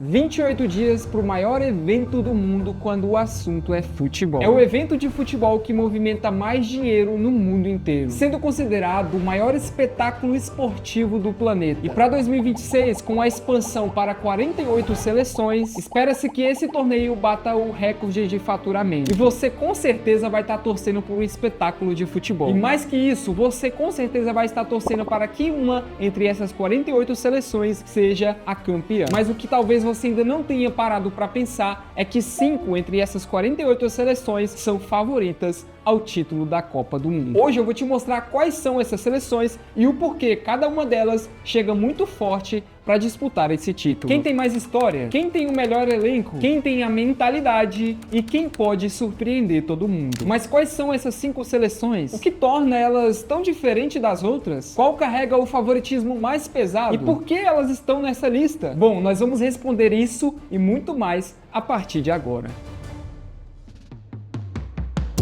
28 dias para o maior evento do mundo quando o assunto é futebol. É o evento de futebol que movimenta mais dinheiro no mundo inteiro, sendo considerado o maior espetáculo esportivo do planeta. E para 2026, com a expansão para 48 seleções, espera-se que esse torneio bata o recorde de faturamento. E você com certeza vai estar torcendo por um espetáculo de futebol. E mais que isso, você com certeza vai estar torcendo para que uma entre essas 48 seleções seja a campeã. Mas o que talvez você ainda não tenha parado para pensar é que 5 entre essas 48 seleções são favoritas ao título da Copa do Mundo. Hoje eu vou te mostrar quais são essas seleções e o porquê cada uma delas chega muito forte para disputar esse título. Quem tem mais história? Quem tem o melhor elenco? Quem tem a mentalidade? E quem pode surpreender todo mundo? Mas quais são essas 5 seleções? O que torna elas tão diferentes das outras? Qual carrega o favoritismo mais pesado? E por que elas estão nessa lista? Bom, nós vamos responder isso e muito mais a partir de agora.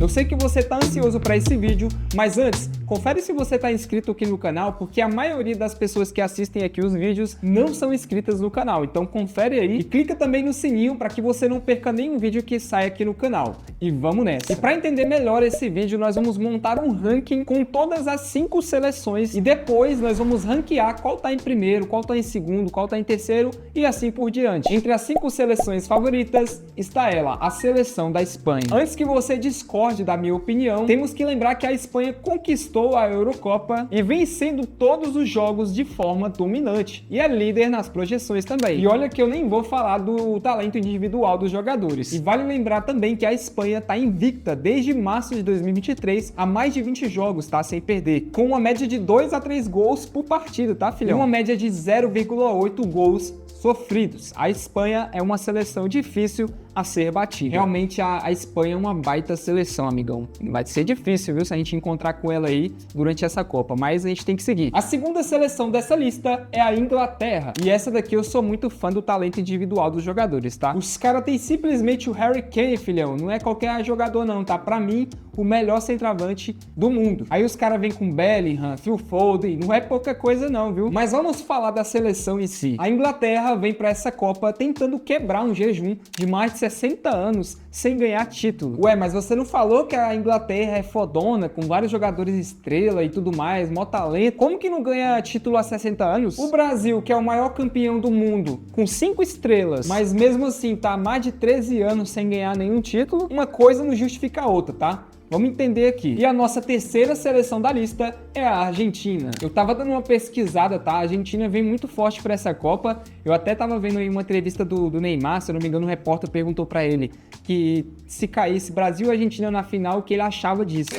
Eu sei que você está ansioso para esse vídeo, mas antes, confere se você está inscrito aqui no canal, porque a maioria das pessoas que assistem aqui os vídeos não são inscritas no canal. Então confere aí e clica também no sininho para que você não perca nenhum vídeo que sai aqui no canal. E vamos nessa! E para entender melhor esse vídeo, nós vamos montar um ranking com todas as 5 seleções e depois nós vamos ranquear qual está em primeiro, qual está em segundo, qual está em terceiro e assim por diante. Entre as 5 seleções favoritas está ela, a seleção da Espanha. Antes que você discorde da minha opinião, temos que lembrar que a Espanha conquistou a Eurocopa e vencendo todos os jogos de forma dominante e é líder nas projeções também. E olha que eu nem vou falar do talento individual dos jogadores. E vale lembrar também que a Espanha está invicta desde março de 2023 a mais de 20 jogos, tá? Sem perder, com uma média de 2 a 3 gols por partida, tá, filhão? E uma média de 0,8 gols sofridos. A Espanha é uma seleção difícil a ser batida. Realmente a Espanha é uma baita seleção, amigão. Vai ser difícil, viu, se a gente encontrar com ela aí durante essa Copa, mas a gente tem que seguir. A segunda seleção dessa lista é a Inglaterra. E essa daqui eu sou muito fã do talento individual dos jogadores, tá? Os caras têm simplesmente o Harry Kane, filhão. Não é qualquer jogador não, tá? Pra mim, o melhor centroavante do mundo. Aí os caras vêm com Bellingham, Phil Foden, não é pouca coisa não, viu? Mas vamos falar da seleção em si. A Inglaterra vem pra essa Copa tentando quebrar um jejum de mais de 60 anos sem ganhar título. Ué, mas você não falou que a Inglaterra é fodona, com vários jogadores estrela e tudo mais, mó talento? Como que não ganha título há 60 anos? O Brasil, que é o maior campeão do mundo, com 5 estrelas, mas mesmo assim tá há mais de 13 anos sem ganhar nenhum título, uma coisa não justifica a outra, tá? Vamos entender aqui. E a nossa terceira seleção da lista é a Argentina. Eu tava dando uma pesquisada, tá? A Argentina vem muito forte para essa Copa. Eu até tava vendo aí uma entrevista do Neymar, se eu não me engano, um repórter perguntou para ele que se caísse Brasil e Argentina na final, o que ele achava disso.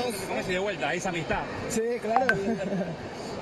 Sí, claro.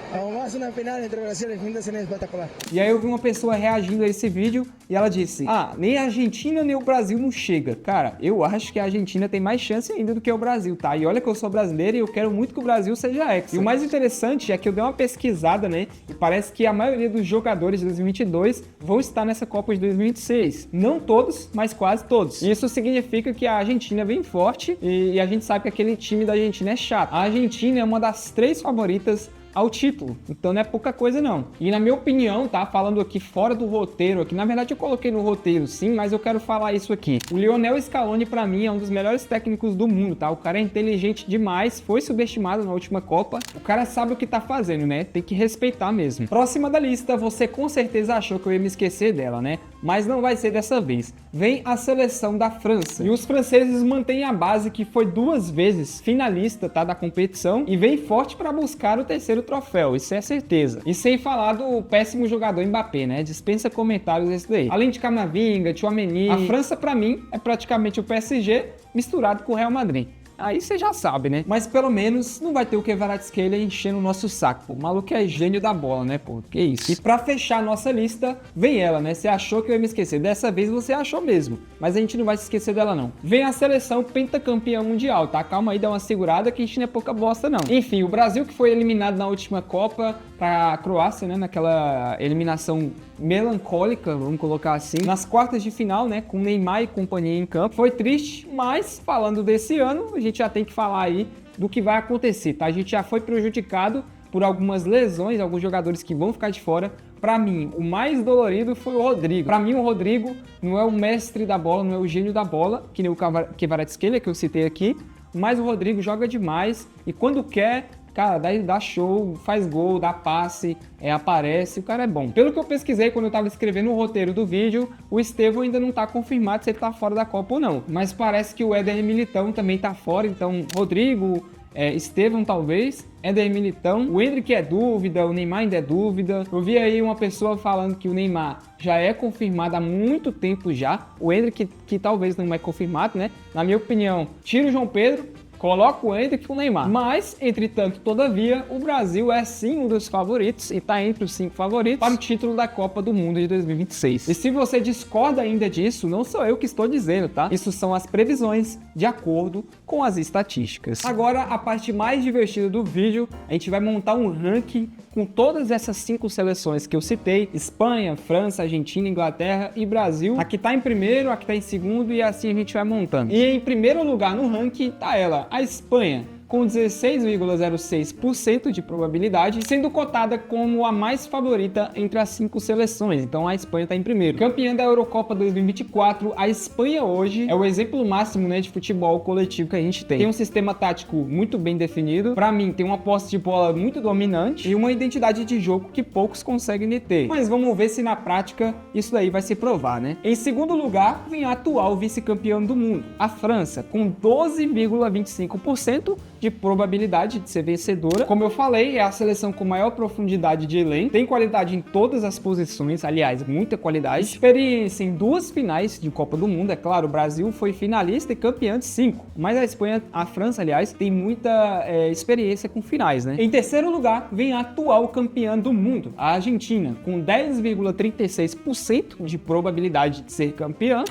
Vamos a uma final entre Brasil e Argentina seria espetacular. E aí eu vi uma pessoa reagindo a esse vídeo e ela disse: ah, nem a Argentina nem o Brasil não chega. Cara, eu acho que a Argentina tem mais chance ainda do que o Brasil, tá? E olha que eu sou brasileiro e eu quero muito que o Brasil seja hexa. E o mais interessante é que eu dei uma pesquisada, né? E parece que a maioria dos jogadores de 2022 vão estar nessa Copa de 2026. Não todos, mas quase todos. E isso significa que a Argentina vem forte e a gente sabe que aquele time da Argentina é chato. A Argentina é uma das 3 favoritas ao título, então não é pouca coisa não. E na minha opinião, tá, falando aqui fora do roteiro, aqui na verdade eu coloquei no roteiro sim, mas eu quero falar isso aqui. O Lionel Scaloni pra mim é um dos melhores técnicos do mundo, tá? O cara é inteligente demais, foi subestimado na última Copa, o cara sabe o que tá fazendo, né? Tem que respeitar mesmo. Próxima da lista, você com certeza achou que eu ia me esquecer dela, né? Mas não vai ser dessa vez. Vem a seleção da França. E os franceses mantêm a base que foi 2 vezes finalista, tá, da competição e vem forte para buscar o terceiro troféu, isso é certeza. E sem falar do péssimo jogador Mbappé, né? Dispensa comentários esse daí. Além de Camavinga, Tchouaméni, a França pra mim é praticamente o PSG misturado com o Real Madrid. Aí você já sabe, né? Mas pelo menos não vai ter o Kvaratskhelia enchendo o nosso saco, pô. O maluco é gênio da bola, né, pô? Que isso. E pra fechar a nossa lista, vem ela, né? Você achou que eu ia me esquecer. Dessa vez você achou mesmo. Mas a gente não vai se esquecer dela, não. Vem a seleção pentacampeã mundial, tá? Calma aí, dá uma segurada que a gente não é pouca bosta, não. Enfim, o Brasil que foi eliminado na última Copa pra Croácia, né? Naquela eliminação melancólica, vamos colocar assim, nas quartas de final, né? Com Neymar e companhia em campo. Foi triste, mas falando desse ano, a gente já tem que falar aí do que vai acontecer, tá? A gente já foi prejudicado por algumas lesões, alguns jogadores que vão ficar de fora, Pra mim, o mais dolorido foi o Rodrigo. Pra mim, o Rodrigo não é o mestre da bola, não é o gênio da bola, que nem o Kvaratskhelia, que eu citei aqui, mas o Rodrigo joga demais e quando quer, cara, dá show, faz gol, dá passe, aparece, o cara é bom. Pelo que eu pesquisei quando eu tava escrevendo o roteiro do vídeo, o Estevão ainda não tá confirmado se ele tá fora da Copa ou não. Mas parece que o Éder Militão também tá fora, então Rodrigo, Estevão talvez, Éder Militão, o Endrick é dúvida, o Neymar ainda é dúvida. Eu vi aí uma pessoa falando que o Neymar já é confirmado há muito tempo já. O Endrick que talvez não é confirmado, né? Na minha opinião, tira o João Pedro, coloca o Endrick com o Neymar. Mas, entretanto, todavia, o Brasil é sim um dos favoritos e está entre os 5 favoritos para o título da Copa do Mundo de 2026. E se você discorda ainda disso, não sou eu que estou dizendo, tá? Isso são as previsões de acordo com as estatísticas. Agora, a parte mais divertida do vídeo, a gente vai montar um ranking com todas essas 5 seleções que eu citei: Espanha, França, Argentina, Inglaterra e Brasil. Aqui tá em primeiro, aqui tá em segundo e assim a gente vai montando. E em primeiro lugar no ranking tá ela, a Espanha, com 16,06% de probabilidade, sendo cotada como a mais favorita entre as 5 seleções. Então a Espanha está em primeiro. Campeã da Eurocopa 2024, a Espanha hoje é o exemplo máximo, né, de futebol coletivo que a gente tem. Tem um sistema tático muito bem definido. Para mim, tem uma posse de bola muito dominante e uma identidade de jogo que poucos conseguem ter. Mas vamos ver se na prática isso daí vai se provar, né? Em segundo lugar, vem a atual vice-campeã do mundo, a França, com 12,25% de probabilidade de ser vencedora. Como eu falei, é a seleção com maior profundidade de elenco, tem qualidade em todas as posições, aliás, muita qualidade, experiência em 2 finais de Copa do Mundo, é claro, o Brasil foi finalista e campeão de 5, mas a Espanha, a França, aliás, tem muita experiência com finais, né? Em terceiro lugar, vem a atual campeã do mundo, a Argentina, com 10,36% de probabilidade de ser campeã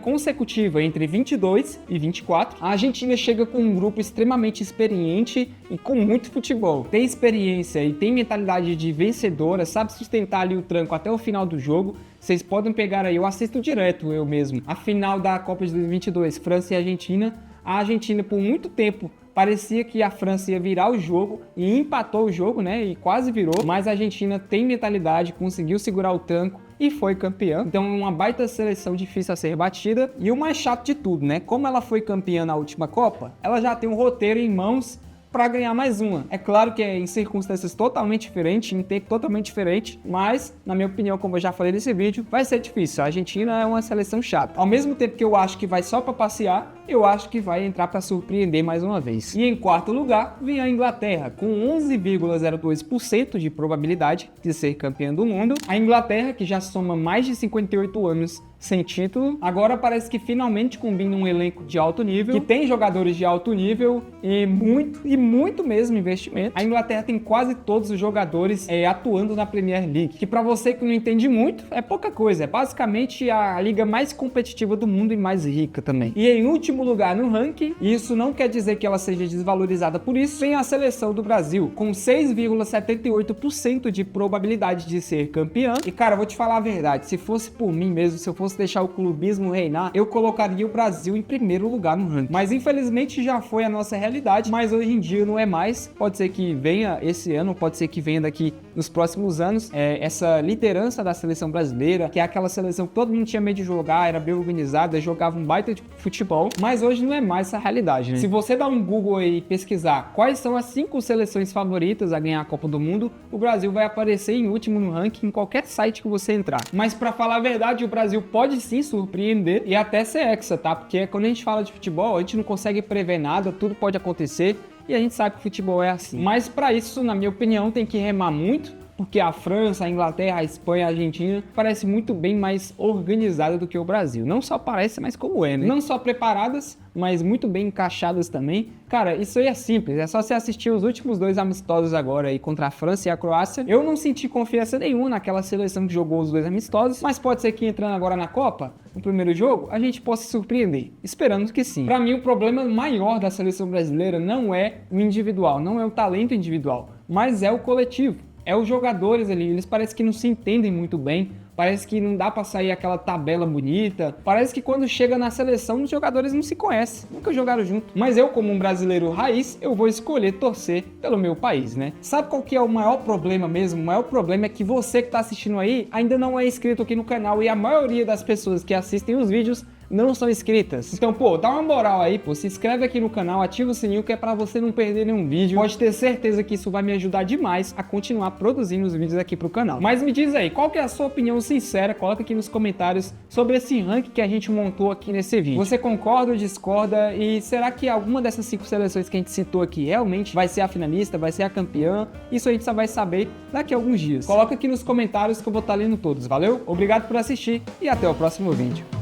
consecutiva entre 22 e 24. A Argentina chega com um grupo extremamente experiente e com muito futebol. Tem experiência e tem mentalidade de vencedora, sabe sustentar ali o tranco até o final do jogo. Vocês podem pegar aí, eu assisto direto eu mesmo, a final da Copa de 2022, França e Argentina. A Argentina por muito tempo parecia que a França ia virar o jogo e empatou o jogo, né? E quase virou, mas a Argentina tem mentalidade, conseguiu segurar o tranco e foi campeã. Então é uma baita seleção difícil a ser batida. E o mais chato de tudo, né? Como ela foi campeã na última Copa, ela já tem um roteiro em mãos para ganhar mais uma. É claro que é em circunstâncias totalmente diferentes, em tempo totalmente diferente, mas, na minha opinião, como eu já falei nesse vídeo, vai ser difícil. A Argentina é uma seleção chata. Ao mesmo tempo que eu acho que vai só para passear, eu acho que vai entrar para surpreender mais uma vez. E em quarto lugar, vem a Inglaterra, com 11,02% de probabilidade de ser campeã do mundo. A Inglaterra, que já soma mais de 58 anos sem título, agora parece que finalmente combina um elenco de alto nível, que tem jogadores de alto nível e muito mesmo investimento. A Inglaterra tem quase todos os jogadores atuando na Premier League, que para você que não entende muito, é pouca coisa, é basicamente a liga mais competitiva do mundo e mais rica também. E em último lugar no ranking, e isso não quer dizer que ela seja desvalorizada por isso, vem a seleção do Brasil, com 6,78% de probabilidade de ser campeã. E cara, vou te falar a verdade, se fosse por mim mesmo, se eu fosse deixar o clubismo reinar, eu colocaria o Brasil em primeiro lugar no ranking. Mas infelizmente já foi a nossa realidade, mas hoje em dia não é mais. Pode ser que venha esse ano, pode ser que venha daqui nos próximos anos essa liderança da seleção brasileira, que é aquela seleção que todo mundo tinha medo de jogar, era bem organizada, jogava um baita de futebol, mas hoje não é mais essa realidade, né? Se você dar um Google aí e pesquisar quais são as 5 seleções favoritas a ganhar a Copa do Mundo, o Brasil vai aparecer em último no ranking em qualquer site que você entrar. Mas pra falar a verdade, o Brasil pode sim surpreender e até ser hexa, tá? Porque quando a gente fala de futebol, a gente não consegue prever nada, tudo pode acontecer e a gente sabe que futebol é assim. Mas pra isso, na minha opinião, tem que remar muito, porque a França, a Inglaterra, a Espanha, a Argentina parece muito bem mais organizada do que o Brasil. Não só parece, mas como é, né? Não só preparadas, mas muito bem encaixadas também. Cara, isso aí é simples, é só você assistir os últimos 2 amistosos agora aí contra a França e a Croácia. Eu não senti confiança nenhuma naquela seleção que jogou os 2 amistosos, mas pode ser que entrando agora na Copa, no primeiro jogo, a gente possa surpreender. Esperamos que sim. Pra mim, o problema maior da seleção brasileira não é o individual, não é o talento individual, mas é o coletivo. É os jogadores ali, eles parecem que não se entendem muito bem, parece que não dá pra sair aquela tabela bonita, parece que quando chega na seleção os jogadores não se conhecem, nunca jogaram junto. Mas eu, como um brasileiro raiz, eu vou escolher torcer pelo meu país, né? Sabe qual que é o maior problema mesmo? O maior problema é que você que tá assistindo aí ainda não é inscrito aqui no canal e a maioria das pessoas que assistem os vídeos não são inscritas. Então, pô, dá uma moral aí, pô, se inscreve aqui no canal, ativa o sininho que é pra você não perder nenhum vídeo. Pode ter certeza que isso vai me ajudar demais a continuar produzindo os vídeos aqui pro canal. Mas me diz aí, qual que é a sua opinião sincera? Coloca aqui nos comentários sobre esse ranking que a gente montou aqui nesse vídeo. Você concorda ou discorda? E será que alguma dessas 5 seleções que a gente citou aqui realmente vai ser a finalista, vai ser a campeã? Isso a gente só vai saber daqui a alguns dias. Coloca aqui nos comentários que eu vou estar lendo todos, valeu? Obrigado por assistir e até o próximo vídeo.